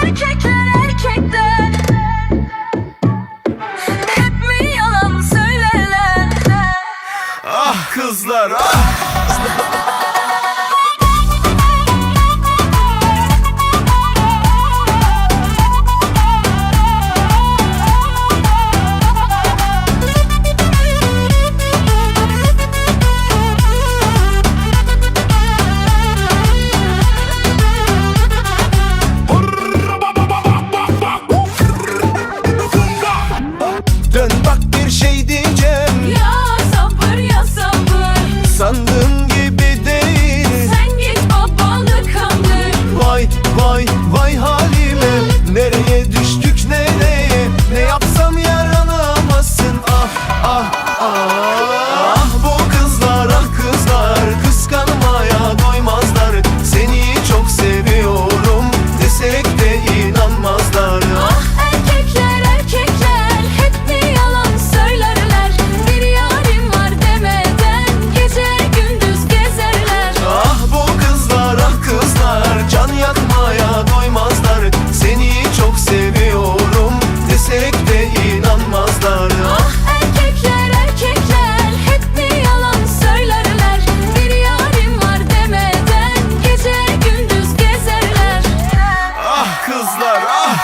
Erkekler erkekler hep mi yalan söylerler? Ah kızlar ah. Dön bak bir şey diyeceğim. Ya sabır ya sabır, Sandığın gibi değil. sen git babanı kandır. Vay vay vay halime, nereye düştük nereye? Ne yapsam yaranamazsın. Ah ah ah. Ah bu kızlar ah kızlar, kıskanmaya doymazlar. Seni çok seviyorum desek de inanmazlar. Ah erkekler erkekler hep mi yalan söylerler? Bir yarim var demeden gece gündüz gezerler. Ah bu kızlar ah kızlar, can yakmaya doymazlar. Seni çok seviyorum desek de inanmazlar. Ah erkekler erkekler hep mi yalan söylerler? Bir yarim var demeden gece gündüz gezerler. Ah kızlar ah.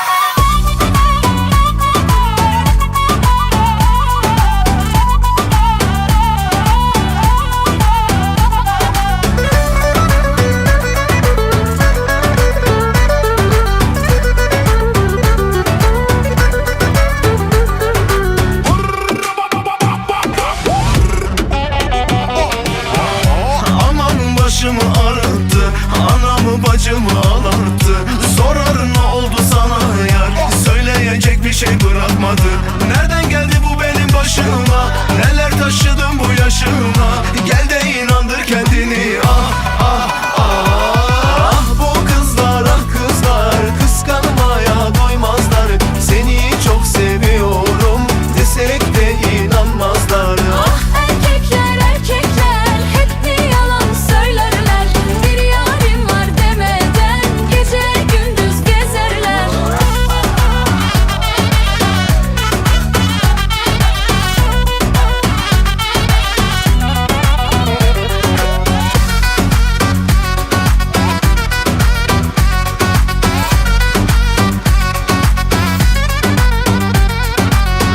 Aman başımı ağrıttı, anamı bacımı ağlattı. Sorar ne oldu sana yar, söyleyecek bir şey bırakmadı. Nereden geldi bu benim başıma, neler taşıdım bu yaşıma. Gel de inandır kendini ah ah ah. Ah bu kızlar ah kızlar, kıskanmaya doymazlar. Seni çok seviyorum desek de inanmazlar. Ah erkekler erkekler hep mi yalan söylerler? Bir yarim var demeden gece gündüz gezerler.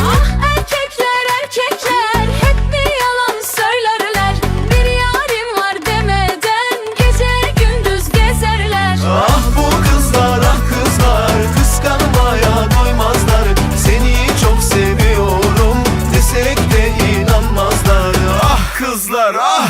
Ah erkekler erkekler hep mi yalan söylerler? Bir yarim var demeden gece gündüz gezerler. Ah bu kızlar ah kızlar, kıskanmaya doymazlar. Seni çok seviyorum desek de inanmazlar. Ah kızlar ah.